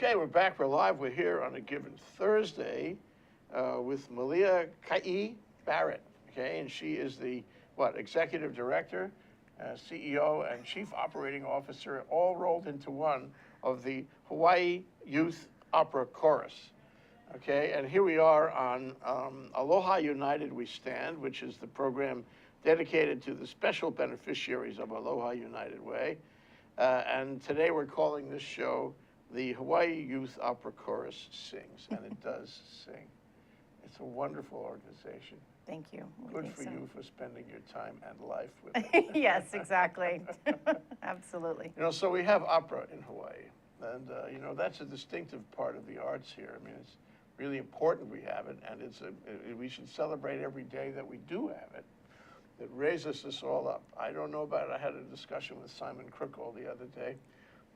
Okay, we're back. We're live. We're here on a given Thursday with Malia Kaii-Barrett. Okay, and she is the executive director, CEO, and chief operating officer, all rolled into one, of the Hawaii Youth Opera Chorus. Okay, and here we are on Aloha United We Stand, which is the program dedicated to the special beneficiaries of Aloha United Way. And today we're calling this show the Hawaii Youth Opera Chorus Sings, and it does sing. It's a wonderful organization. Thank you. Good for you for spending your time and life with it. Yes, exactly. Absolutely. You know, so we have opera in Hawaii, and you know, that's a distinctive part of the arts here. I mean, it's really important we have it, and we should celebrate every day that we do have it. It raises us all up. I don't know about it. I had a discussion with Simon Crookall the other day,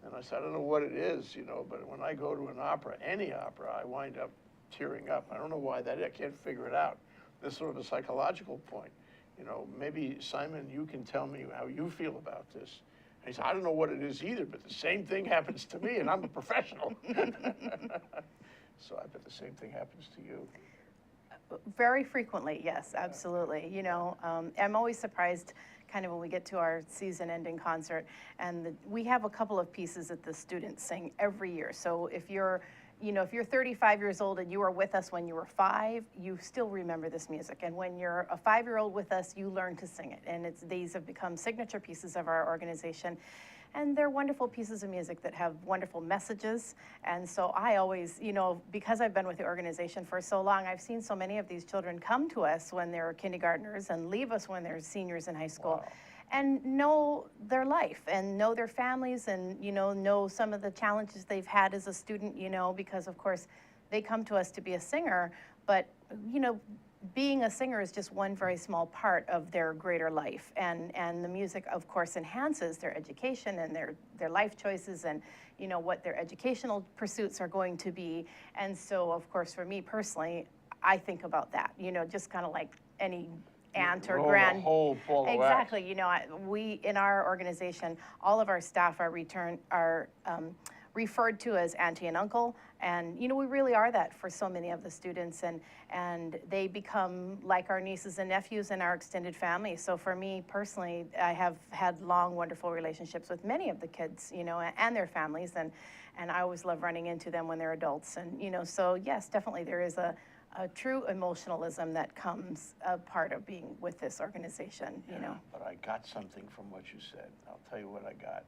and I said, I don't know what it is, you know, but when I go to an opera, any opera, I wind up tearing up. I don't know why that is. I can't figure it out. There's sort of a psychological point. You know, maybe, Simon, you can tell me how you feel about this. And he said, I don't know what it is either, but the same thing happens to me, and I'm a professional. So I bet the same thing happens to you. Very frequently, yes, absolutely. You know, I'm always surprised kind of when we get to our season-ending concert, and we have a couple of pieces that the students sing every year. So if you're, you know, if you're 35 years old and you were with us when you were 5, you still remember this music. And when you're a 5-year-old with us, you learn to sing it. And these have become signature pieces of our organization. And they're wonderful pieces of music that have wonderful messages. And so I always, you know, because I've been with the organization for so long, I've seen so many of these children come to us when they're kindergartners and leave us when they're seniors in high school. Wow. And know their life and know their families and, you know some of the challenges they've had as a student, you know, because of course they come to us to be a singer, but, you know, being a singer is just one very small part of their greater life, and the music, of course, enhances their education and their life choices, and you know what their educational pursuits are going to be. And so, of course, for me personally, I think about that. You know, just kind of like any aunt or grand. The whole ball of wax. Exactly. You know, we in our organization, all of our staff are referred to as auntie and uncle, and you know, we really are that for so many of the students, and they become like our nieces and nephews in our extended family. So for me personally, I have had long, wonderful relationships with many of the kids, you know, and their families, and I always love running into them when they're adults. And you know, so yes, definitely there is a true emotionalism that comes a part of being with this organization, you know. But I got something from what you said. I'll tell you what I got.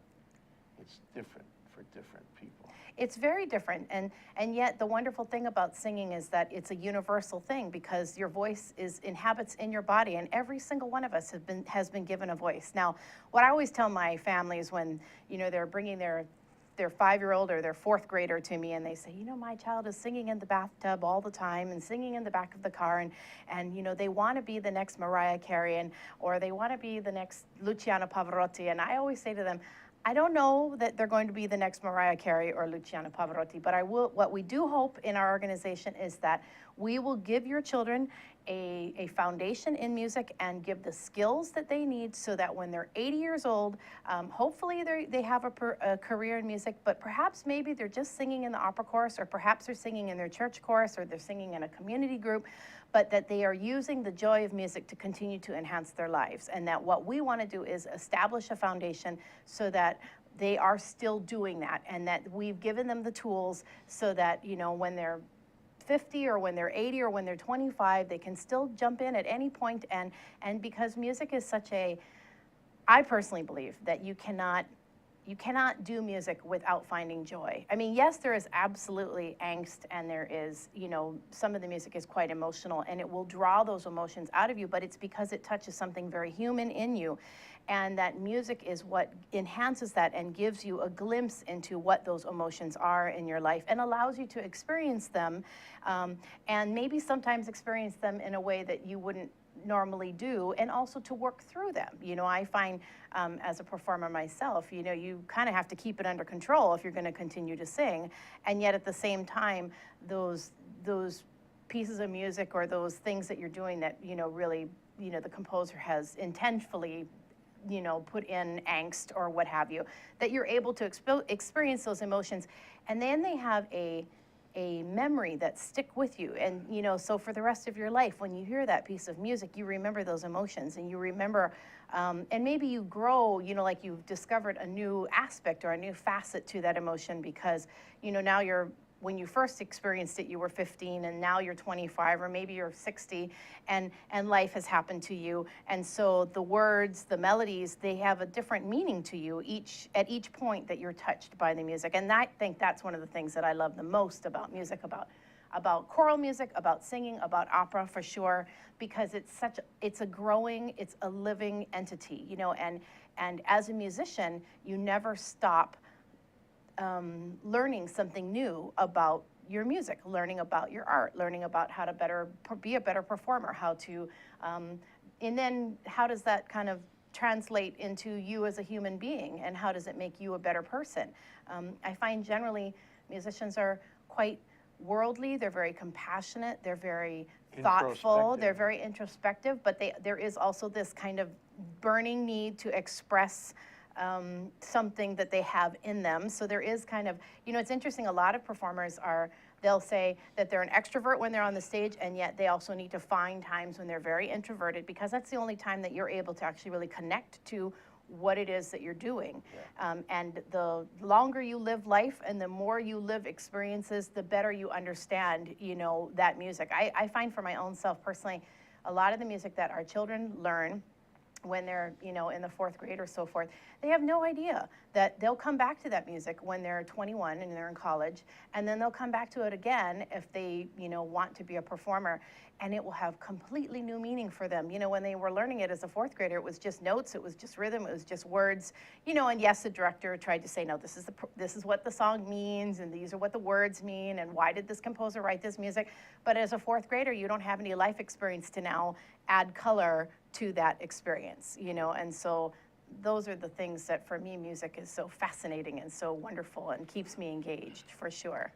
It's different for different people. It's very different, and yet the wonderful thing about singing is that it's a universal thing, because your voice inhabits in your body, and every single one of us has been given a voice. Now, what I always tell my families when, you know, they're bringing their 5-year-old or their 4th grader to me, and they say, you know, my child is singing in the bathtub all the time and singing in the back of the car, and you know, they want to be the next Mariah Carey, or they want to be the next Luciano Pavarotti. And I always say to them, I don't know that they're going to be the next Mariah Carey or Luciano Pavarotti, but what we do hope in our organization is that we will give your children a foundation in music and give the skills that they need, so that when they're 80 years old, hopefully they have a career in music, but perhaps maybe they're just singing in the opera chorus, or perhaps they're singing in their church chorus, or they're singing in a community group, but that they are using the joy of music to continue to enhance their lives. And that what we want to do is establish a foundation so that they are still doing that, and that we've given them the tools so that, you know, when they're 50 or when they're 80 or when they're 25, they can still jump in at any point. And because music is such I personally believe that you cannot do music without finding joy. I mean, yes, there is absolutely angst, and there is, you know, some of the music is quite emotional, and it will draw those emotions out of you, but it's because it touches something very human in you. And that music is what enhances that and gives you a glimpse into what those emotions are in your life, and allows you to experience them, and maybe sometimes experience them in a way that you wouldn't normally do, and also to work through them. You know, I find as a performer myself, you know, you kind of have to keep it under control if you're going to continue to sing, and yet at the same time, those pieces of music or those things that you're doing that, you know, really, you know, the composer has intentionally put in angst or what have you, that you're able to experience those emotions. And then they have a memory that stick with you. And, so for the rest of your life, when you hear that piece of music, you remember those emotions, and you remember, and maybe you grow, like you've discovered a new aspect or a new facet to that emotion because, now when you first experienced it, you were 15, and now you're 25, or maybe you're 60, and life has happened to you. And so the words, the melodies, they have a different meaning to you at each point that you're touched by the music. And I think that's one of the things that I love the most about music, about choral music, about singing, about opera for sure, because it's a living entity, and as a musician, you never stop learning something new about your music, learning about your art, learning about how to be a better performer, and then how does that kind of translate into you as a human being, and how does it make you a better person? I find generally musicians are quite worldly, they're very compassionate, they're very thoughtful, they're very introspective, but there is also this kind of burning need to express something that they have in them. So there is kind of, it's interesting, a lot of performers they'll say that they're an extrovert when they're on the stage, and yet they also need to find times when they're very introverted, because that's the only time that you're able to actually really connect to what it is that you're doing. Yeah. And the longer you live life and the more you live experiences, the better you understand, that music. I find for my own self personally, a lot of the music that our children learn when they're, in the 4th grade or so forth, they have no idea that they'll come back to that music when they're 21 and they're in college, and then they'll come back to it again if they, want to be a performer, and it will have completely new meaning for them. When they were learning it as a 4th grader, it was just notes, it was just rhythm, it was just words, and yes, the director tried to say, no, this is what the song means, and these are what the words mean, and why did this composer write this music? But as a 4th grader, you don't have any life experience to now add color to that experience, and so those are the things that for me music is so fascinating and so wonderful and keeps me engaged for sure.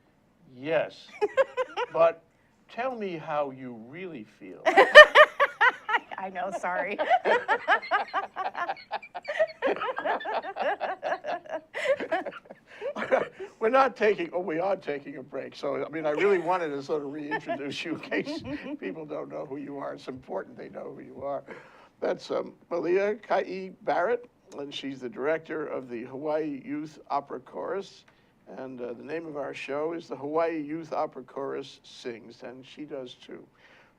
Yes, but tell me how you really feel. I know, sorry. We are taking a break. So, I really wanted to sort of reintroduce you in case people don't know who you are. It's important they know who you are. That's Malia Kaii-Barrett, and she's the director of the Hawaii Youth Opera Chorus. And the name of our show is the Hawaii Youth Opera Chorus Sings, and she does too.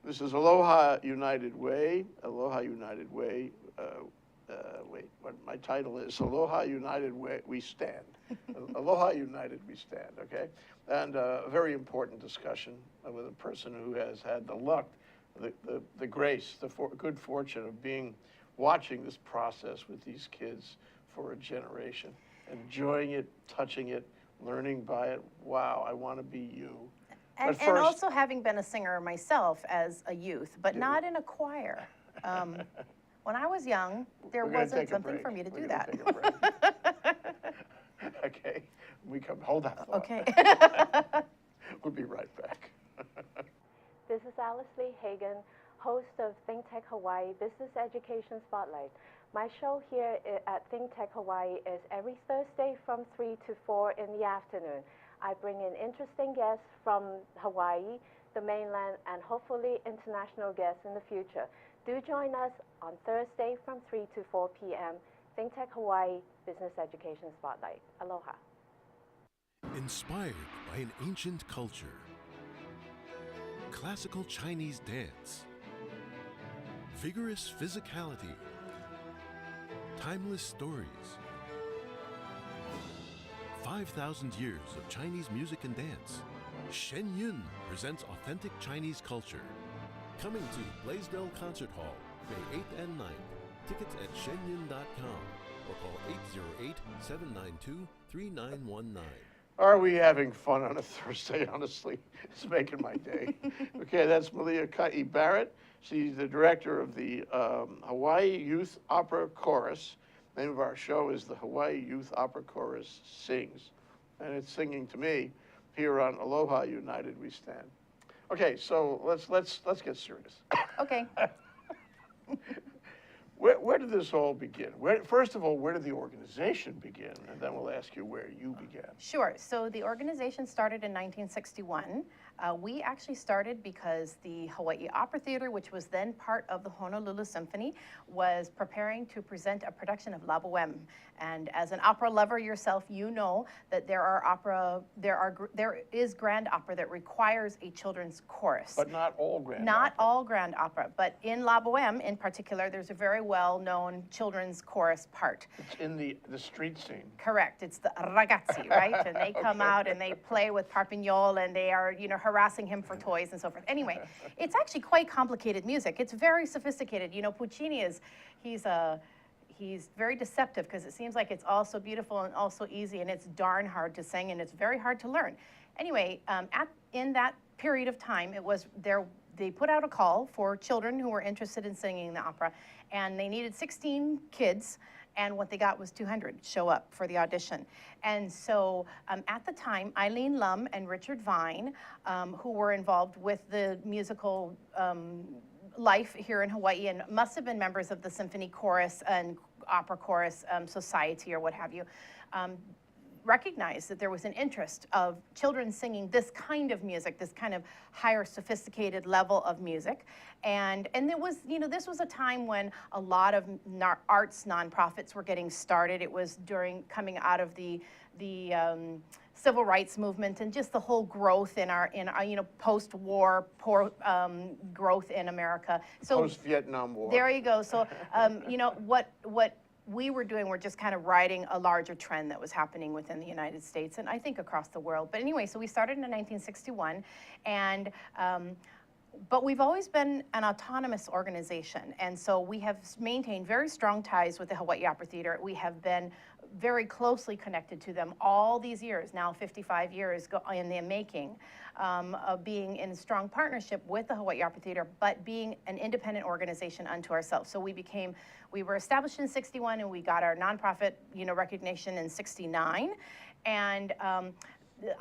This is Aloha United Way. Aloha United Way. What my title is, Aloha United Way, We Stand. Aloha United, We Stand, okay? And a very important discussion with a person who has had the luck, the grace, good fortune of watching this process with these kids for a generation, enjoying it, touching it, learning by it. Wow, I want to be you. And also having been a singer myself as a youth, but not in a choir. When I was young, there wasn't something for me to do that. Okay, hold that thought. Okay. We'll be right back. This is Alice Lee Hagan, host of ThinkTech Hawaii Business Education Spotlight. My show here at ThinkTech Hawaii is every Thursday from 3 to 4 in the afternoon. I bring in interesting guests from Hawaii, the mainland, and hopefully international guests in the future. Do join us on Thursday from 3 to 4 p.m. ThinkTech Hawaii Business Education Spotlight. Aloha. Inspired by an ancient culture, classical Chinese dance, vigorous physicality, timeless stories, 5,000 years of Chinese music and dance. Shen Yun presents authentic Chinese culture. Coming to Blaisdell Concert Hall, May 8th and 9th. Tickets at shenyun.com or call 808-792-3919. Are we having fun on a Thursday? Honestly, it's making my day. Okay, that's Malia Kaii-Barrett. She's the director of the Hawaii Youth Opera Chorus. The name of our show is the Hawaii Youth Opera Chorus Sings, and it's singing to me here on Aloha United We Stand. Okay, so let's get serious. Okay. Where did this all begin? First of all, where did the organization begin? And then we'll ask you where you began. Sure. So the organization started in 1961. We actually started because the Hawaii Opera Theater, which was then part of the Honolulu Symphony, was preparing to present a production of La Boheme. And as an opera lover yourself, you know that there is grand opera that requires a children's chorus. But not all grand Not opera. all grand opera, but in La Boheme in particular, there's a very well-known children's chorus part. It's in the street scene. Correct. It's the ragazzi, right? And they come Okay. out and they play with Parpignol and they are, harassing him for toys and so forth. Anyway, it's actually quite complicated music. It's very sophisticated. Puccini he's very deceptive because it seems like it's also beautiful and also easy, and it's darn hard to sing and it's very hard to learn. Anyway, in that period of time, they put out a call for children who were interested in singing the opera, and they needed 16 kids. And what they got was 200 show up for the audition. And so at the time, Eileen Lum and Richard Vine, who were involved with the musical life here in Hawaii and must have been members of the symphony chorus and opera chorus society or what have you, recognized that there was an interest of children singing this kind of music, this kind of higher sophisticated level of music. And it was, this was a time when a lot of arts nonprofits were getting started. It was coming out of the civil rights movement and just the whole growth in our post-war growth in America. So Post-Vietnam War. there you go. So what we were doing, we're just kind of riding a larger trend that was happening within the United States and I think across the world. But anyway, so we started in 1961, and but we've always been an autonomous organization, and so we have maintained very strong ties with the Hawaii Opera Theater. We have been very closely connected to them all these years, now 55 years in the making, of being in strong partnership with the Hawaii Opera Theater, but being an independent organization unto ourselves. So we were established in 61 and we got our nonprofit, recognition in 69. And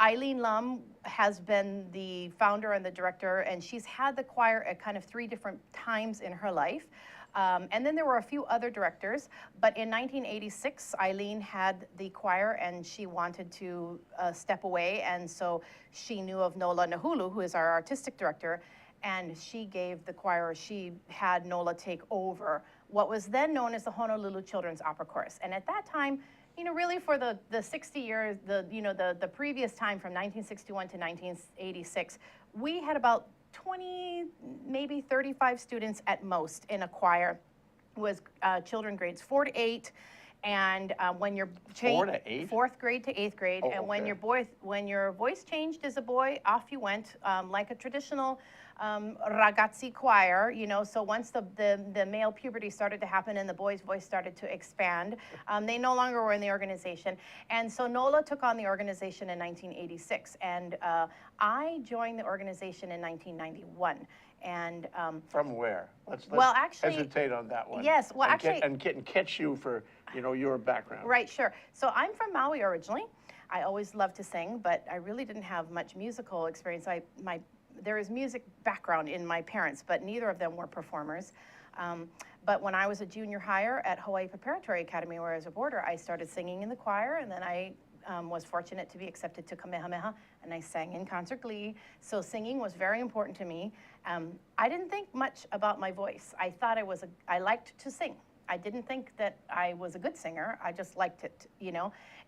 Eileen Lum has been the founder and the director, and she's had the choir at kind of 3 different times in her life. And then there were a few other directors, but in 1986, Eileen had the choir and she wanted to step away, and so she knew of Nola Nahulu, who is our artistic director, and she had Nola take over what was then known as the Honolulu Children's Opera Chorus. And at that time, really for the 60 years, the previous time from 1961 to 1986, we had about 20, maybe 35 students at most in a choir. It was children grades 4 to 8, and when your 4 to 8? 4th grade to 8th grade, Oh, and okay. when your voice changed as a boy, off you went, like a traditional ragazzi choir, so once the male puberty started to happen and the boy's voice started to expand, they no longer were in the organization. And so NOLA took on the organization in 1986, and I joined the organization in 1991. And From where? Let's well, actually, hesitate on that one. yes, well, and actually- and catch you for your background. Right, sure. So I'm from Maui originally. I always loved to sing, but I really didn't have much musical experience. There is music background in my parents, but neither of them were performers. But when I was a junior hire at Hawaii Preparatory Academy, where I was a boarder, I started singing in the choir, and then I was fortunate to be accepted to Kamehameha, and I sang in concert glee. So singing was very important to me. I didn't think much about my voice. I thought I liked to sing. I didn't think that I was a good singer. I just liked it,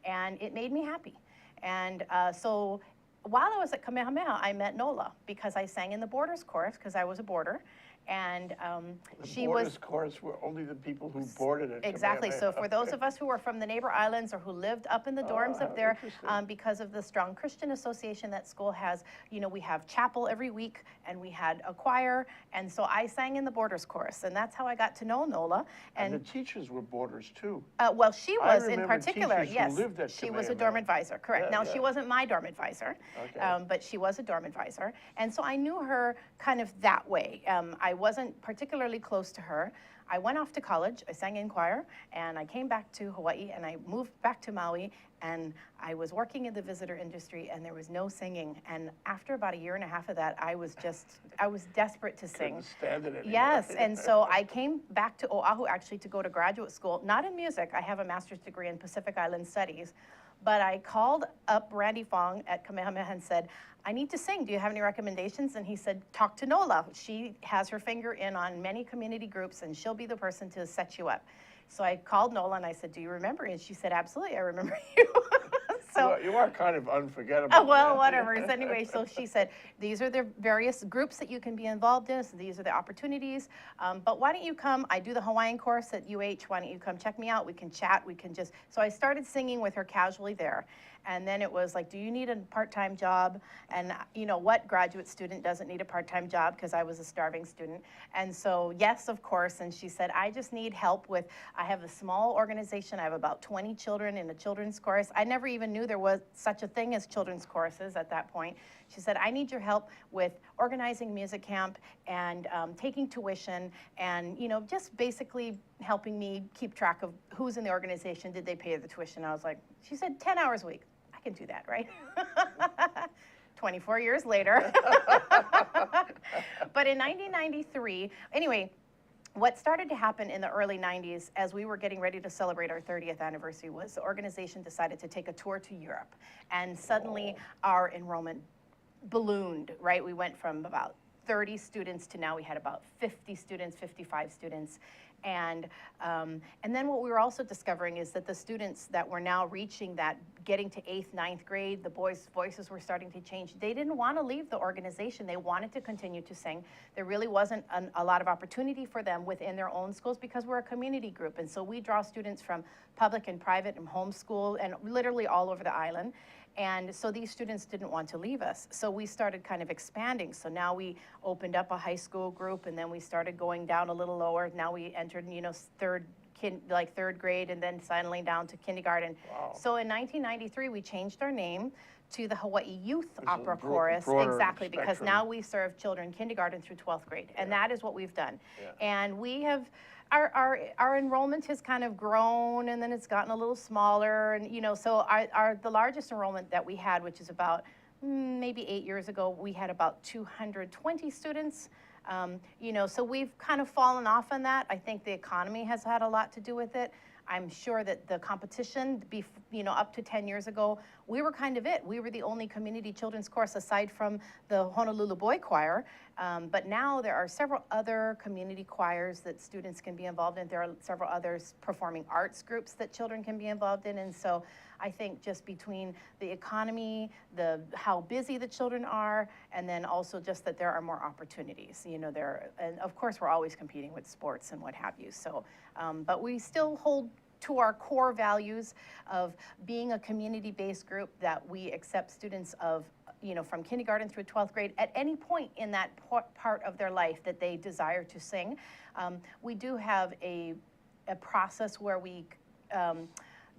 and it made me happy. And so while I was at Kamehameha, I met Nola because I sang in the boarders chorus because I was a boarder. And The boarders chorus were only the people who boarded it. Exactly. So for those of us who were from the neighbor islands or who lived up in the dorms up there, because of the strong Christian association that school has, we have chapel every week, and we had a choir, and so I sang in the boarders chorus, and that's how I got to know Nola. And the teachers were boarders too. Well, she I was in remember particular, teachers who yes. lived at She was a Kamehameha. dorm advisor, correct. Yeah, Now, yeah. she wasn't my dorm advisor, Okay. but she was a dorm advisor, and so I knew her kind of that way. I wasn't particularly close to her. I went off to college, I sang in choir, and I came back to Hawaii, and I moved back to Maui, and I was working in the visitor industry, and there was no singing. And after about a year and a half of that, I was desperate to sing. Couldn't stand it anymore. Yes, and so I came back to Oahu actually to go to graduate school, not in music. I have a master's degree in Pacific Island Studies. But I called up Randy Fong at Kamehameha and said, I need to sing. Do you have any recommendations? And he said, talk to Nola. She has her finger in on many community groups, and she'll be the person to set you up. So I called Nola and I said, do you remember me? And she said, absolutely, I remember you. So you are kind of unforgettable. well, whatever. So anyway, so she said, these are the various groups that you can be involved in. So these are the opportunities. But why don't you come? I do the Hawaiian course at UH. Why don't you come check me out? We can chat. We can just. So I started singing with her casually there. And then it was like, do you need a part-time job? And you know, what graduate student doesn't need a part-time job? Because I was a starving student. And so, yes, of course. And she said, I just need help with, I have a small organization. I have about 20 children in a children's chorus. I never even knew there was such a thing as children's choruses at that point. She said, I need your help with organizing music camp and taking tuition and, you know, just basically helping me keep track of who's in the organization. Did they pay the tuition? I was like, she said 10 hours a week. I can do that, right? 24 years later. But in 1993, anyway, what started to happen in the early 90s as we were getting ready to celebrate our 30th anniversary was the organization decided to take a tour to Europe. And suddenly our enrollment ballooned, right? We went from about 30 students to now we had about 50 students, 55 students. And then what we were also discovering is that the students that were now reaching that, getting to 8th, 9th grade, the boys' voices were starting to change. They didn't want to leave the organization. They wanted to continue to sing. There really wasn't a lot of opportunity for them within their own schools because we're a community group. And so we draw students from public and private and homeschool and literally all over the island. And so these students didn't want to leave us. So we started kind of expanding. So now we opened up a high school group, and then we started going down a little lower. Now we entered, you know, third grade, and then finally down to kindergarten. Wow. So in 1993, we changed our name to the Hawaii Youth Opera a Chorus. broader Exactly, because spectrum. now we serve children kindergarten through 12th grade. And that is what we've done. Yeah. And we have, our enrollment has kind of grown, and then it's gotten a little smaller. And, you know, so the largest enrollment that we had, which is about maybe 8 years ago, we had about 220 students. You know, so we've kind of fallen off on that. I think the economy has had a lot to do with it. I'm sure that the competition, you know, up to 10 years ago, we were kind of it. We were the only community children's chorus aside from the Honolulu Boy Choir. But now there are several other community choirs that students can be involved in. There are several others performing arts groups that children can be involved in. And so I think just between the economy, how busy the children are, and then also just that there are more opportunities. You know, and of course we're always competing with sports and what have you. So, but we still hold to our core values of being a community-based group that we accept students of, you know, from kindergarten through 12th grade at any point in that part of their life that they desire to sing. We do have a process where we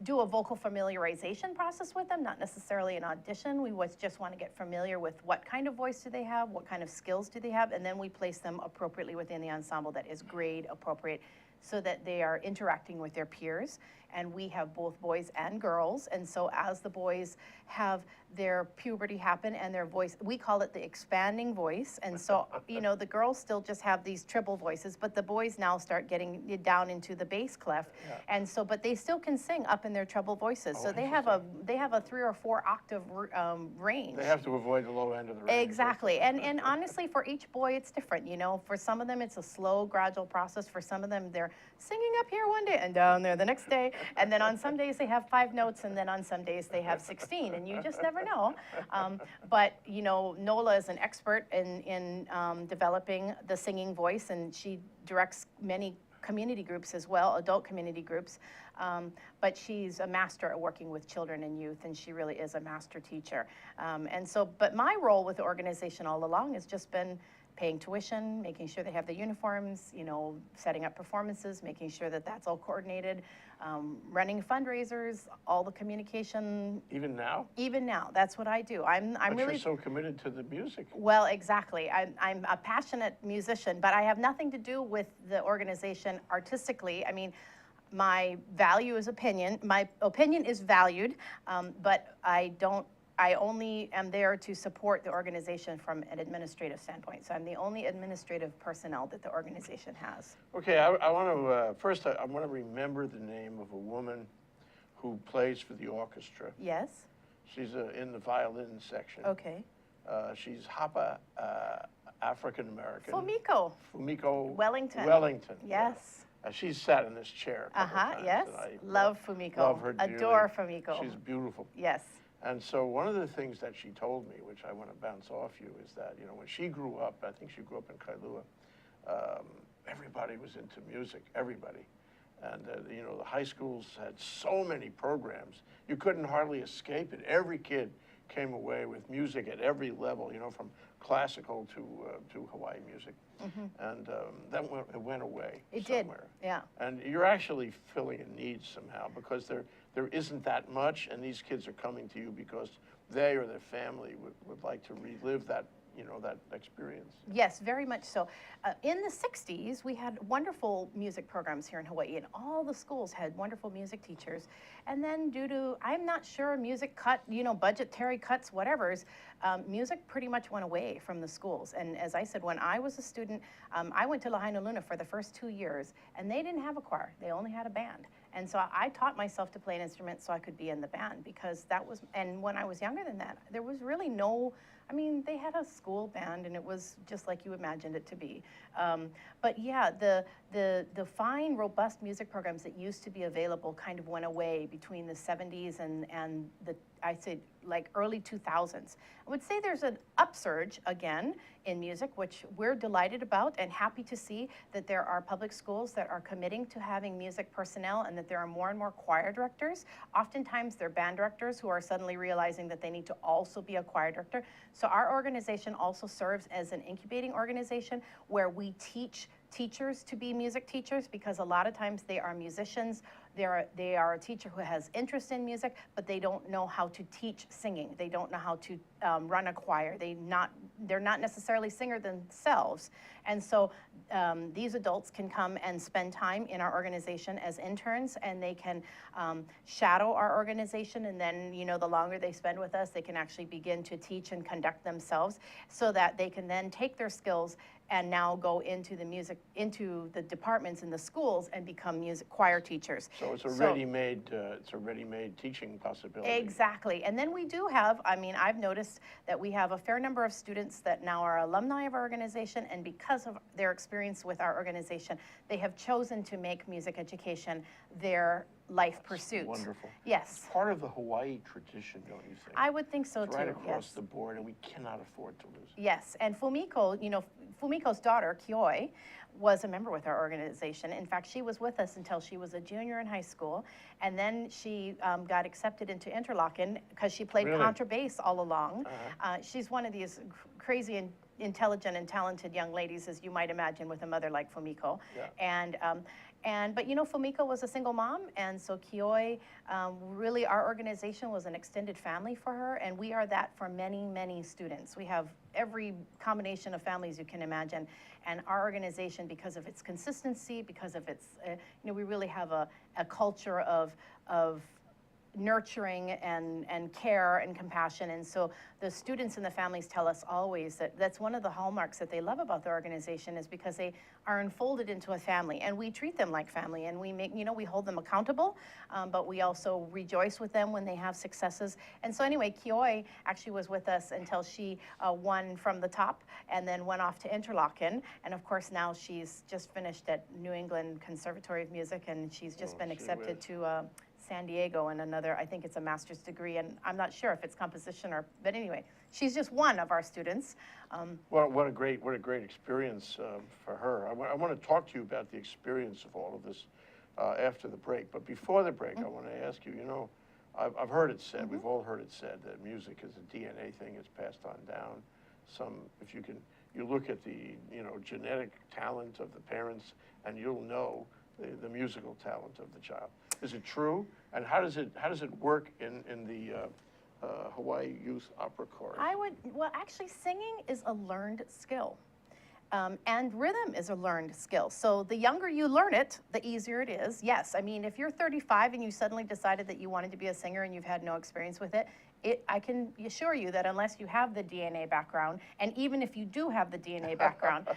do a vocal familiarization process with them, not necessarily an audition. We just want to get familiar with what kind of voice do they have, what kind of skills do they have, and then we place them appropriately within the ensemble that is grade appropriate so that they are interacting with their peers. And we have both boys and girls. And so as the boys have their puberty happen and their voice, we call it the expanding voice. And so, you know, the girls still just have these treble voices, but the boys now start getting down into the bass clef. Yeah. And so, but they still can sing up in their treble voices. Oh, So they have a 3 or 4 octave range. They have to avoid the low end of the range. Exactly. And honestly, for each boy, it's different. You know, for some of them, it's a slow, gradual process. For some of them, they're singing up here one day and down there the next day. And then on some days, they have 5 notes. And then on some days, they have 16. And you just never know. But, you know, Nola is an expert in developing the singing voice. And she directs many community groups as well, adult community groups. But she's a master at working with children and youth, and she really is a master teacher. And so, but my role with the organization all along has just been paying tuition, making sure they have the uniforms, you know, setting up performances, making sure that that's all coordinated, running fundraisers, all the communication. Even now? Even now, that's what I do. I'm But really you're so committed to the music. well, exactly. I'm a passionate musician, but I have nothing to do with the organization artistically. I mean, my value is opinion. My opinion is valued, but I only am there to support the organization from an administrative standpoint. So I'm the only administrative personnel that the organization has. Okay, I want to, first I want to remember the name of a woman who plays for the orchestra. Yes? She's in the violin section. Okay. She's Hapa, African-American. Fumiko. Wellington. Wellington. Yes. Yeah. She's sat in this chair a couple times. Yes. And I Love Fumiko. Love her dearly. Adore Fumiko. She's beautiful. Yes. And so one of the things that she told me, which I want to bounce off you, is that, you know, when she grew up, I think she grew up in Kailua, everybody was into music, everybody. And, you know, the high schools had so many programs, you couldn't hardly escape it. Every kid came away with music at every level, you know, from classical to Hawaii music. And then it went away somewhere. Did, yeah. And you're actually filling a need somehow, because there isn't that much, and these kids are coming to you because they or their family would like to relive that, you know, that experience. Yes, very much so. In the 60s, we had wonderful music programs here in Hawaii, and all the schools had wonderful music teachers. And then due to, I'm not sure, music cut, you know, budgetary cuts, whatever's, music pretty much went away from the schools. And as I said, when I was a student, I went to Lahaina Luna for the first 2 years, and they didn't have a choir. They only had a band. And so I taught myself to play an instrument so I could be in the band, because that was, and when I was younger than that, there was really no, I mean, they had a school band and it was just like you imagined it to be. But yeah, the fine, robust music programs that used to be available kind of went away between the 70s and the, I'd say, like early 2000s. I would say there's an upsurge again in music, which we're delighted about and happy to see that there are public schools that are committing to having music personnel, and that there are more and more choir directors. Oftentimes they're band directors who are suddenly realizing that they need to also be a choir director. So our organization also serves as an incubating organization where we teach teachers to be music teachers, because a lot of times they are musicians. They are a teacher who has interest in music, but they don't know how to teach singing. They don't know how to run a choir. They're not necessarily singers themselves. And so these adults can come and spend time in our organization as interns, and they can shadow our organization. And then, you know, the longer they spend with us, they can actually begin to teach and conduct themselves, so that they can then take their skills and now go into the departments in the schools and become music choir teachers. So it's a ready-made teaching possibility. Exactly. And then we do have, I mean, I've noticed that we have a fair number of students that now are alumni of our organization, and because of their experience with our organization, they have chosen to make music education their life pursuit. Wonderful. Yes. It's part of the Hawaii tradition, don't you think? I would think so It's too. right across yes. the board, and we cannot afford to lose it. Yes, and Fumiko, you know, Fumiko's daughter, Kioi, was a member with our organization. In fact, she was with us until she was a junior in high school, and then she got accepted into Interlochen because she played contrabass all along. She's one of these crazy and intelligent and talented young ladies, as you might imagine, with a mother like Fumiko. Yeah. But you know, Fumiko was a single mom, and so Kioi, really our organization was an extended family for her, and we are that for many, many students. We have every combination of families you can imagine, and our organization, because of its consistency, because of its, you know, we really have a culture of nurturing and care and compassion. And so the students and the families tell us always that that's one of the hallmarks that they love about the organization, is because they are enfolded into a family, and we treat them like family, and we make, you know, we hold them accountable, but we also rejoice with them when they have successes. And so anyway, Kioi actually was with us until she won from the top, and then went off to Interlochen. And of course now she's just finished at New England Conservatory of Music, and she's just been accepted to San Diego, and another, I think it's a master's degree, and I'm not sure if it's composition or, but anyway, she's just one of our students. Well, what a great experience for her. I want to talk to you about the experience of all of this after the break. But before the break, I want to ask you, you know, I've heard it said, we've all heard it said, that music is a DNA thing. It's passed on down. If you look at the, you know, genetic talent of the parents, and you'll know the musical talent of the child. Is it true? And how does it work in the Hawaii Youth Opera Chorus? Well, actually, singing is a learned skill. And rhythm is a learned skill. So the younger you learn it, the easier it is. Yes, I mean, if you're 35 and you suddenly decided that you wanted to be a singer and you've had no experience with it, I can assure you that unless you have the DNA background, and even if you do have the DNA background,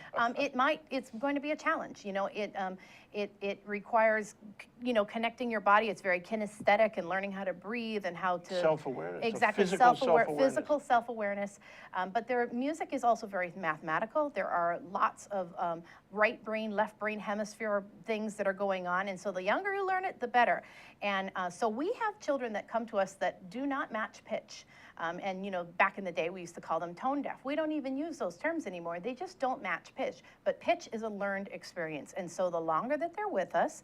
it's going to be a challenge. You know, it requires, you know, connecting your body. It's very kinesthetic and learning how to breathe and how to self-awareness. Exactly, physical self-awareness. But music is also very mathematical. There are lots of right brain, left brain hemisphere things that are going on, and so the younger you learn it, the better. And so we have children that come to us that do not match pitch. And you know, back in the day, we used to call them tone deaf. We don't even use those terms anymore. They just don't match pitch. But pitch is a learned experience. And so the longer that they're with us,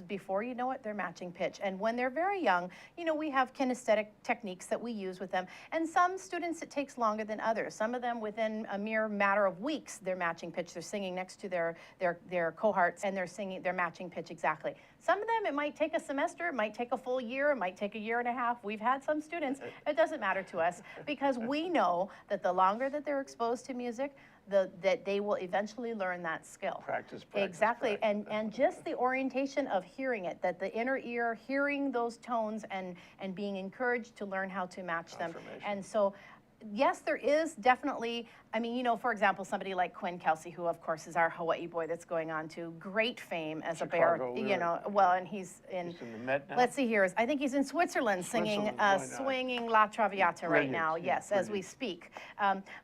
before you know it, they're matching pitch. And when they're very young, you know, we have kinesthetic techniques that we use with them. And some students, it takes longer than others. Some of them, within a mere matter of weeks, they're matching pitch. They're singing next to their cohorts, and they're matching pitch exactly. Some of them, it might take a semester, it might take a full year, it might take a year and a half. We've had some students, it doesn't matter to us, because we know that the longer that they're exposed to music, that they will eventually learn that skill. Practice, exactly. practice. And just the orientation of hearing it, that the inner ear, hearing those tones and being encouraged to learn how to match them. And so, yes, there is definitely, I mean, you know, for example, somebody like Quinn Kelsey, who of course is our Hawaii boy that's going on to great fame as Chicago, a bear, you know, well, and he's in the Met now? Let's see here, I think he's in Switzerland singing Swinging La Traviata right now, yes, as we speak.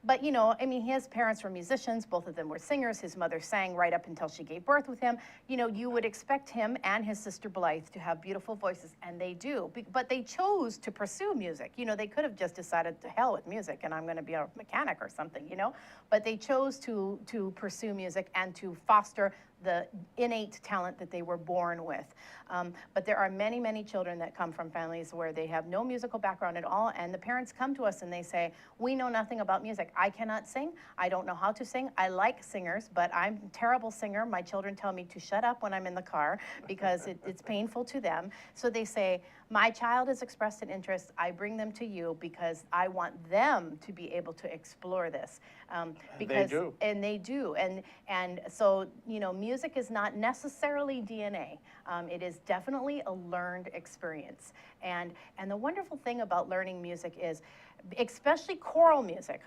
But, you know, I mean, his parents were musicians, both of them were singers, his mother sang right up until she gave birth with him. You know, you would expect him and his sister Blythe to have beautiful voices, and they do, but they chose to pursue music. You know, they could have just decided to hell with music and I'm going to be a mechanic or something, you know, but they chose to pursue music and to foster the innate talent that they were born with. But there are many, many children that come from families where they have no musical background at all, and the parents come to us and they say, we know nothing about music. I cannot sing. I don't know how to sing. I like singers, but I'm a terrible singer. My children tell me to shut up when I'm in the car because it's painful to them. So they say, my child has expressed an interest. I bring them to you because I want them to be able to explore this. Because, and they do. And so, you know, music is not necessarily DNA. It is definitely a learned experience. And the wonderful thing about learning music is, especially choral music,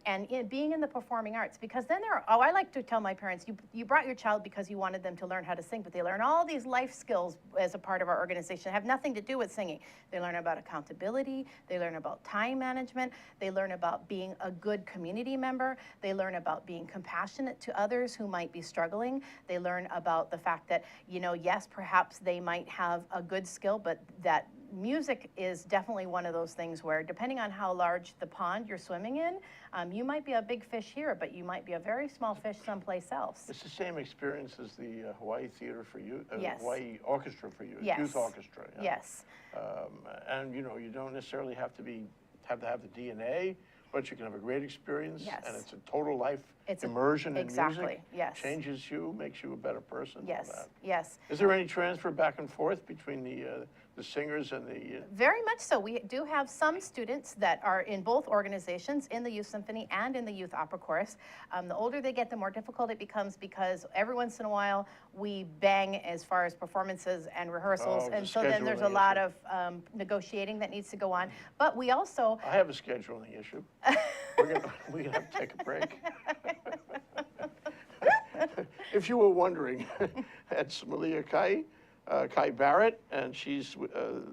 and being in the performing arts, because then I like to tell my parents, you brought your child because you wanted them to learn how to sing, but they learn all these life skills as a part of our organization, have nothing to do with singing. They learn about accountability, they learn about time management, they learn about being a good community member, they learn about being compassionate to others who might be struggling, they learn about the fact that, you know, yes, perhaps they might have a good skill, but that music is definitely one of those things where, depending on how large the pond you're swimming in, you might be a big fish here, but you might be a very small fish someplace else. It's the same experience as the Hawaii Theater for Youth, yes. Hawaii Orchestra for Youth, yes. Youth Orchestra. Yeah. Yes. And you know, you don't necessarily have to have the DNA, but you can have a great experience, yes. and it's a total life immersion in music. Yes. Changes you, makes you a better person. Yes. All that. Yes. Is there any transfer back and forth between the singers and the... Very much so. We do have some students that are in both organizations, in the Youth Symphony and in the Youth Opera Chorus. The older they get, the more difficult it becomes, because every once in a while we bang as far as performances and rehearsals, and so then there's a lot of negotiating that needs to go on. But we also... I have a scheduling issue. We're gonna have to take a break. If you were wondering, that's Malia Kaii-Barrett, and she's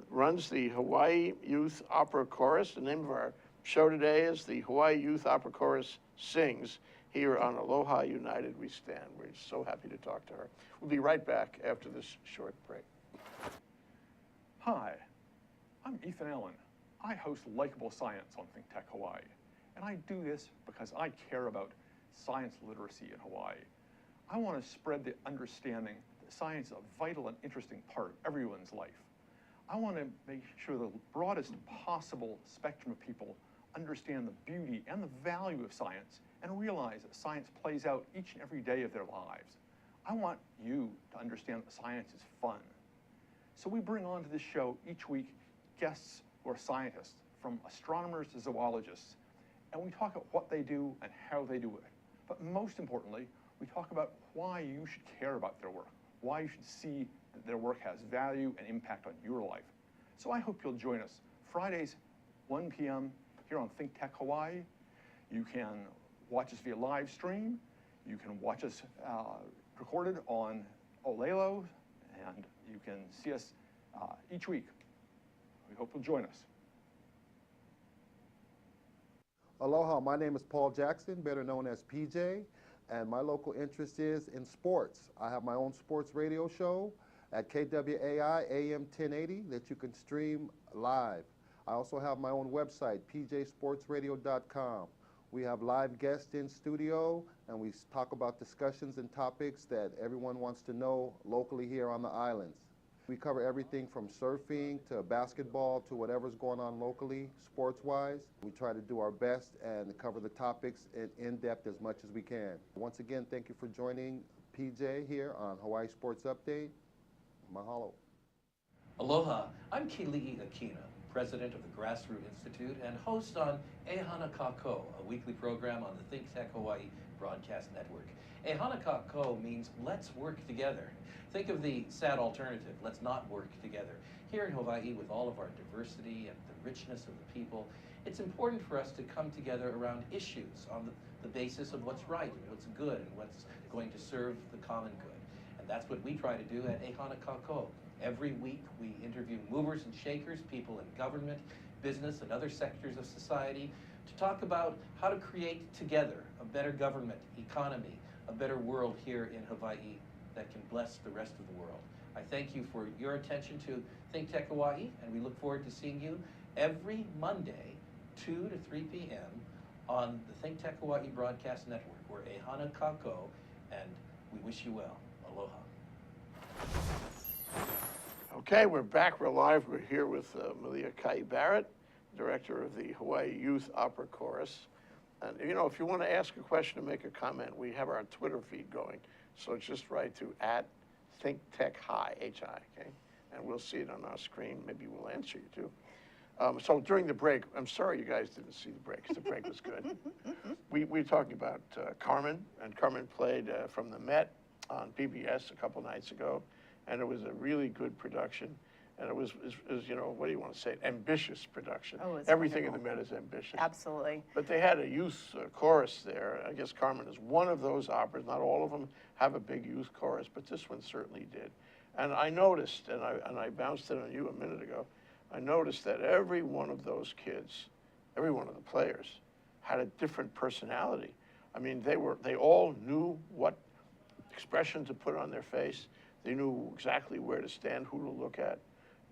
runs the Hawaii Youth Opera Chorus. The name of our show today is the Hawaii Youth Opera Chorus Sings. Here on Aloha United We Stand. We're so happy to talk to her. We'll be right back after this short break. Hi, I'm Ethan Allen. I host Likeable Science on ThinkTech Hawaii, and I do this because I care about science literacy in Hawaii. I want to spread the understanding that science is a vital and interesting part of everyone's life. I want to make sure the broadest possible spectrum of people understand the beauty and the value of science and realize that science plays out each and every day of their lives. I want you to understand that science is fun. So we bring onto this show each week guests who are scientists, from astronomers to zoologists, and we talk about what they do and how they do it. But most importantly, we talk about why you should care about their work, why you should see that their work has value and impact on your life. So I hope you'll join us Fridays, 1 p.m. here on ThinkTech Hawaii. You can watch us via live stream. You can watch us recorded on Olelo, and you can see us each week. We hope you'll join us. Aloha, my name is Paul Jackson, better known as PJ, and my local interest is in sports. I have my own sports radio show at KWAI AM 1080 that you can stream live. I also have my own website, pjsportsradio.com. We have live guests in studio, and we talk about discussions and topics that everyone wants to know locally here on the islands. We cover everything from surfing to basketball to whatever's going on locally, sports-wise. We try to do our best and cover the topics in depth as much as we can. Once again, thank you for joining PJ here on Hawaii Sports Update. Mahalo. Aloha, I'm Keili'i Akina, president of the Grassroots Institute and host on Ehana Kako, a weekly program on the ThinkTech Hawaii broadcast network. Ehana Kako means let's work together. Think of the sad alternative, let's not work together. Here in Hawaii, with all of our diversity and the richness of the people, it's important for us to come together around issues on the basis of what's right and what's good and what's going to serve the common good. And that's what we try to do at Ehana Kako. Every week we interview movers and shakers, people in government, business, and other sectors of society to talk about how to create together a better government, economy, a better world here in Hawaii that can bless the rest of the world. I thank you for your attention to ThinkTech Hawaii, and we look forward to seeing you every Monday, 2 to 3 p.m. on the ThinkTech Hawaii Broadcast Network. We're Ehana Kako, and we wish you well. Aloha. Okay, we're back. We're live. We're here with Malia Kaii-Barrett, director of the Hawaii Youth Opera Chorus. And, you know, if you want to ask a question or make a comment, we have our Twitter feed going. So just write to @ThinkTechHi, H-I, okay? And we'll see it on our screen. Maybe we'll answer you, too. So during the break, I'm sorry you guys didn't see the break, 'cause the break was good. We were talking about Carmen, and Carmen played from the Met on PBS a couple nights ago, and it was a really good production. And it was, you know, what do you want to say, ambitious production. Oh, it's Everything wonderful. in the Met is ambitious. Absolutely. But they had a youth chorus there. I guess Carmen is one of those operas. Not all of them have a big youth chorus, but this one certainly did. And I noticed, and I bounced it on you a minute ago, I noticed that every one of those kids, every one of the players, had a different personality. I mean, they all knew what expression to put on their face. They knew exactly where to stand, who to look at.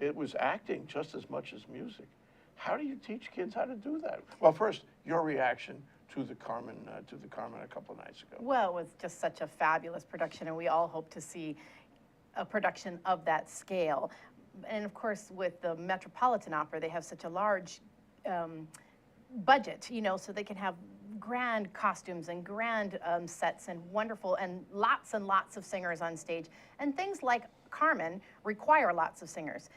It was acting just as much as music. How do you teach kids how to do that? Well, first, your reaction to the Carmen a couple nights ago. Well, it was just such a fabulous production, and we all hope to see a production of that scale. And of course, with the Metropolitan Opera, they have such a large budget, you know, so they can have grand costumes and grand sets and wonderful and lots of singers on stage. And things like Carmen require lots of singers.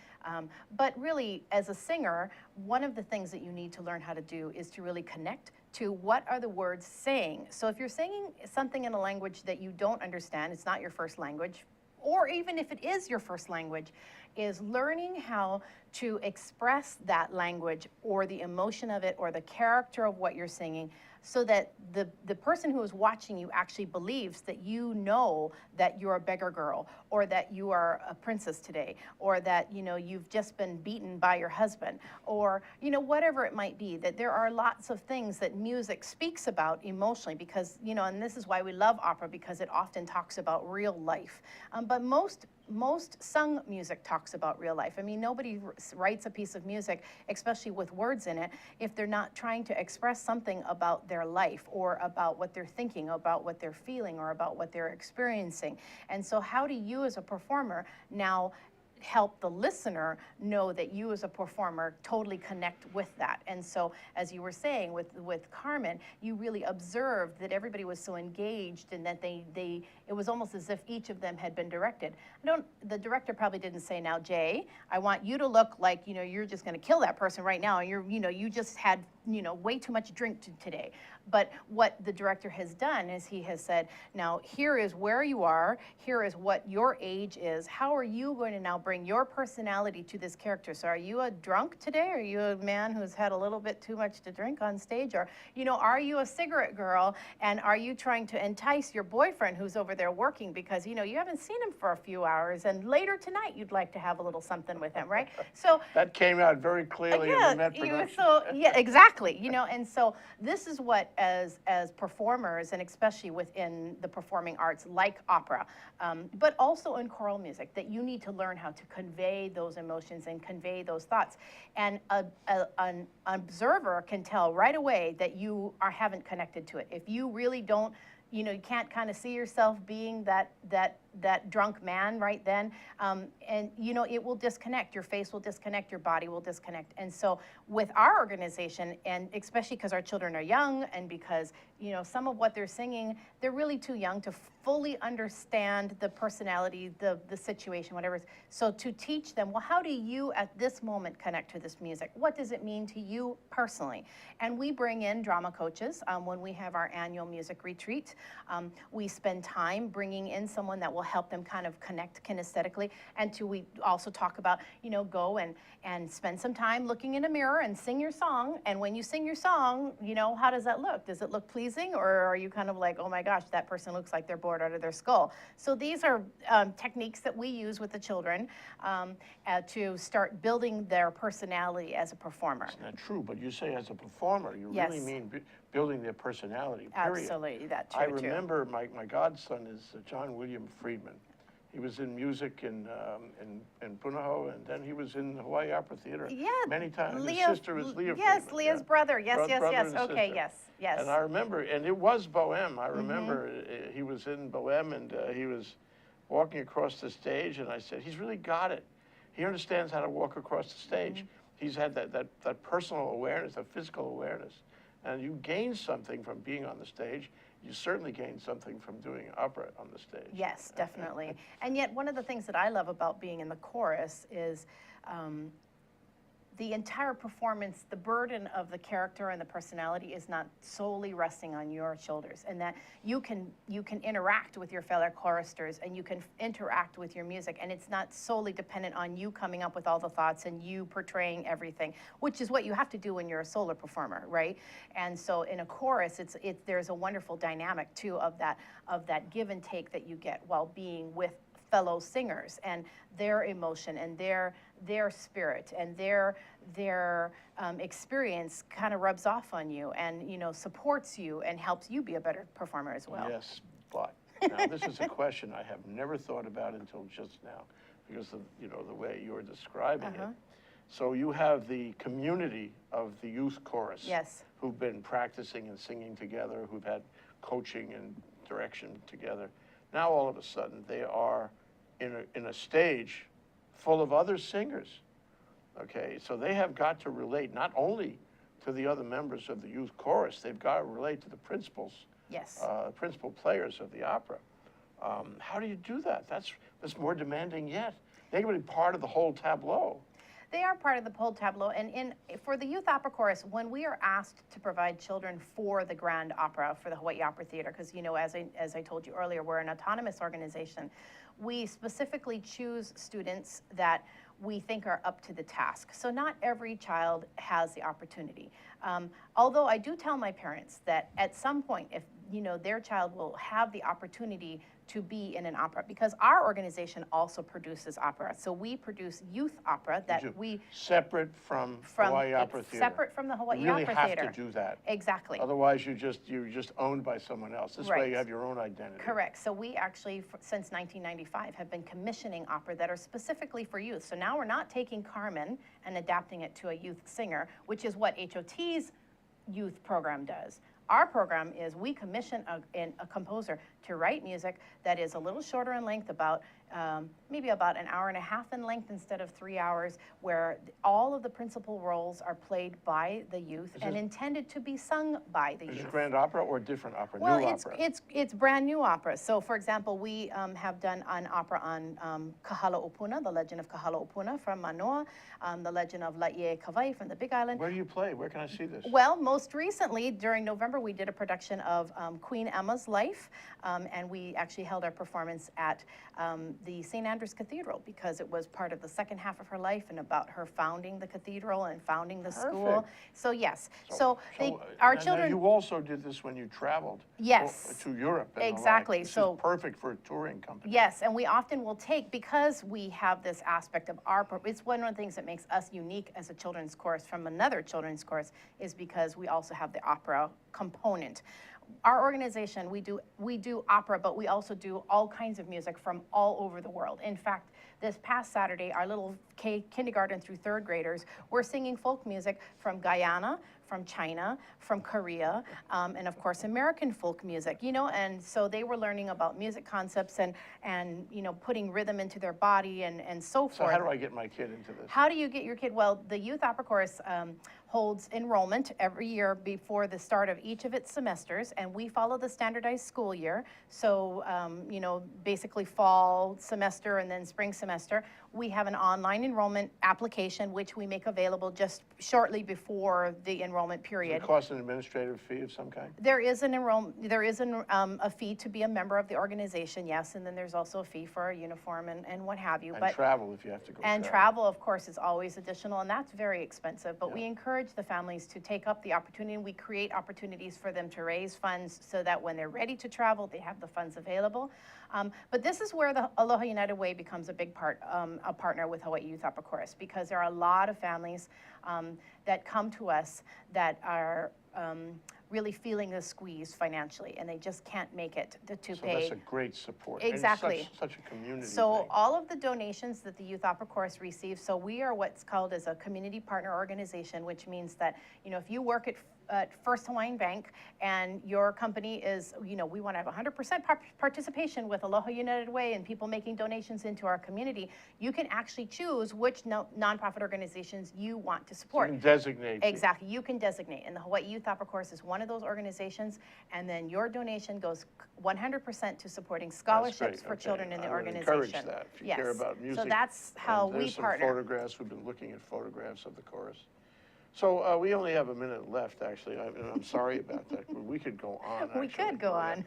But really, as a singer, one of the things that you need to learn how to do is to really connect to what are the words saying. So if you're singing something in a language that you don't understand, it's not your first language, or even if it is your first language, is learning how to express that language or the emotion of it or the character of what you're singing, so that the person who is watching you actually believes that you know that you're a beggar girl, or that you are a princess today, or that, you know, you've just been beaten by your husband, or, you know, whatever it might be. That there are lots of things that music speaks about emotionally, because, you know, and this is why we love opera, because it often talks about real life. But most sung music talks about real life. I mean, nobody writes a piece of music, especially with words in it, if they're not trying to express something about their life, or about what they're thinking, about what they're feeling, or about what they're experiencing. And so how do you as a performer now help the listener know that you as a performer totally connect with that. And so, as you were saying with Carmen, you really observed that everybody was so engaged and that it was almost as if each of them had been directed. The director probably didn't say, now Jay, I want you to look like, you're just gonna kill that person right now, and you just had, way too much drink today. But what the director has done is he has said, now here is where you are, here is what your age is, how are you going to now bring your personality to this character? So are you a drunk today? Are you a man who's had a little bit too much to drink on stage? Or, are you a cigarette girl, and are you trying to entice your boyfriend who's over there working because, you haven't seen him for a few hours, and later tonight you'd like to have a little something with him, right? So that came out very clearly in the Met production. So, yeah, exactly, and so this is what, as performers, and especially within the performing arts like opera, but also in choral music, that you need to learn how to convey those emotions and convey those thoughts. And an observer can tell right away that you haven't connected to it. If you really don't, you can't kind of see yourself being that drunk man right then, and it will disconnect. Your face will disconnect, your body will disconnect. And so with our organization, and especially because our children are young, and because some of what they're singing, they're really too young to fully understand the personality, the situation, whatever. So to teach them, well, how do you at this moment connect to this music? What does it mean to you personally? And we bring in drama coaches when we have our annual music retreat. We spend time bringing in someone that will help them kind of connect kinesthetically, and we also talk about, go and spend some time looking in a mirror and sing your song. And when you sing your song, how does that look? Does it look pleasing, or are you kind of like, oh my gosh, that person looks like they're bored out of their skull? So these are techniques that we use with the children to start building their personality as a performer. That's not true, but you say as a performer, you Yes. really mean building their personality, period. Absolutely, that too. I remember my godson is John William Friedman. He was in music in Punahou, and then he was in Hawaii Opera Theater many times. His sister was Leah Yes, Friedman, Leah's brother. Yes, brother yes. and Okay, sister. yes. And I remember, and it was Bohème. I remember he was in Bohème, and he was walking across the stage, and I said, he's really got it. He understands how to walk across the stage. He's had that personal awareness, that physical awareness. And you gain something from being on the stage. You certainly gain something from doing opera on the stage. Yes, definitely. And yet one of the things that I love about being in the chorus is the entire performance, the burden of the character and the personality is not solely resting on your shoulders, and that you can interact with your fellow choristers, and you can interact with your music, and it's not solely dependent on you coming up with all the thoughts and you portraying everything, which is what you have to do when you're a solo performer, right? And so in a chorus, there's a wonderful dynamic too of that give and take that you get while being with fellow singers, and their emotion and their spirit and their experience kind of rubs off on you, and supports you and helps you be a better performer as well. Yes, but now this is a question I have never thought about until just now, because of the way you're describing it. So you have the community of the youth chorus, Yes. who've been practicing and singing together, who've had coaching and direction together. Now all of a sudden they are in a stage full of other singers. Okay, so they have got to relate not only to the other members of the youth chorus, they've got to relate to the principals, Yes. Principal players of the opera. How do you do that? That's more demanding yet. They're going to be part of the whole tableau. They are part of the whole tableau, and for the Youth Opera Chorus, when we are asked to provide children for the Grand Opera, for the Hawaii Opera Theater, because as I told you earlier, we're an autonomous organization, we specifically choose students that we think are up to the task. So not every child has the opportunity. Although I do tell my parents that at some point, if their child will have the opportunity to be in an opera, because our organization also produces opera. So we produce youth opera separate from Hawaii Opera Theater. Separate from the Hawaii You really Opera have Theater. to do that. Exactly. Otherwise, you're just owned by someone else. This way, Right. you have your own identity. Correct. So we actually, since 1995, have been commissioning opera that are specifically for youth. So now we're not taking Carmen and adapting it to a youth singer, which is what HOT's youth program does. Our program is we commission a composer to write music that is a little shorter in length, about maybe about an hour and a half in length instead of 3 hours, where all of the principal roles are played by the youth and intended to be sung by the Is youth. it grand opera or different opera? Well, New it's brand new opera. So, for example, we have done an opera on Kahala-Opuna, the legend of Kahala-Opuna from Manoa, the legend of Laie Kawai from the Big Island. Where do you play? Where can I see this? Well, most recently, during November, we did a production of Queen Emma's life, and we actually held our performance at the St. Andrew's Cathedral, because it was part of the second half of her life and about her founding the cathedral and founding the school. Perfect. So yes, our and children. You also did this when you traveled. Yes. To Europe. And Exactly. This So is perfect for a touring company. Yes, and we often will take, because we have this aspect of it's one of the things that makes us unique as a children's chorus from another children's chorus, is because we also have the opera component. Our organization, we do opera, but we also do all kinds of music from all over the world. In fact, this past Saturday, our little kindergarten through third graders were singing folk music from Guyana, from China, from Korea, and of course American folk music, and so they were learning about music concepts and putting rhythm into their body and so forth. So how do I get my kid into this? How do you get your kid? Well, the Youth Opera Chorus holds enrollment every year before the start of each of its semesters, and we follow the standardized school year. So, basically fall semester and then spring semester. We have an online enrollment application, which we make available just shortly before the enrollment period. Does it cost an administrative fee of some kind? There is a fee to be a member of the organization, yes, and then there's also a fee for a uniform and what have you. And travel if you have to go. And travel, of course, is always additional, and that's very expensive. But we encourage the families to take up the opportunity, and we create opportunities for them to raise funds so that when they're ready to travel, they have the funds available. But this is where the Aloha United Way becomes a big part, a partner with Hawaii Youth Opera Chorus, because there are a lot of families that come to us that are really feeling the squeeze financially, and they just can't make it to pay. So that's a great support. Exactly. And such a community So thing. all of the donations that the Youth Opera Chorus receives, so we are what's called as a community partner organization, which means that, if you work at First Hawaiian Bank and your company is, we want to have 100% participation with Aloha United Way and people making donations into our community, you can actually choose which nonprofit organizations you want to support. You can designate. Exactly, you can designate, and the Hawaii Youth Opera Chorus is one of those organizations, and then your donation goes 100% to supporting scholarships for children in the organization. I would encourage that if you care about music. So that's how we There's some partner. photographs. We've been looking at photographs of the chorus. So we only have a minute left, actually. I'm sorry about that. We could go on. We could go on.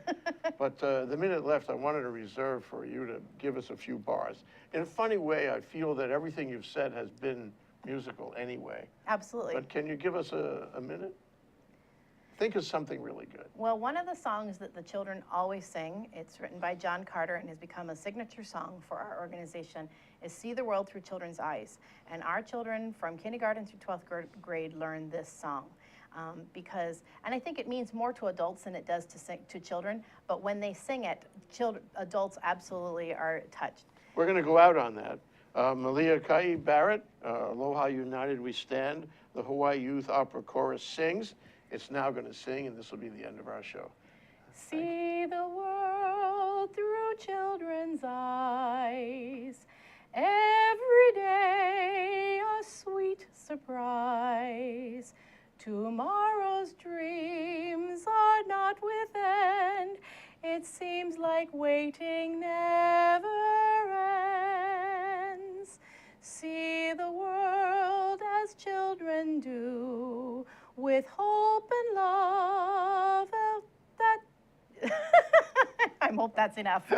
But the minute left, I wanted to reserve for you to give us a few bars. In a funny way, I feel that everything you've said has been musical anyway. Absolutely. But can you give us a minute? Think of something really good. Well, one of the songs that the children always sing, it's written by John Carter and has become a signature song for our organization, is See the World Through Children's Eyes. And our children from kindergarten through 12th grade learn this song. And I think it means more to adults than it does to children, but when they sing it, adults absolutely are touched. We're going to go out on that. Malia Kaii-Barrett, Aloha United We Stand, the Hawaii Youth Opera Chorus sings. It's now going to sing, and this will be the end of our show. See the world through children's eyes, every day a sweet surprise. Tomorrow's dreams are not with end, it seems like waiting never ends. See the world as children do, with hope and love. I hope that's enough.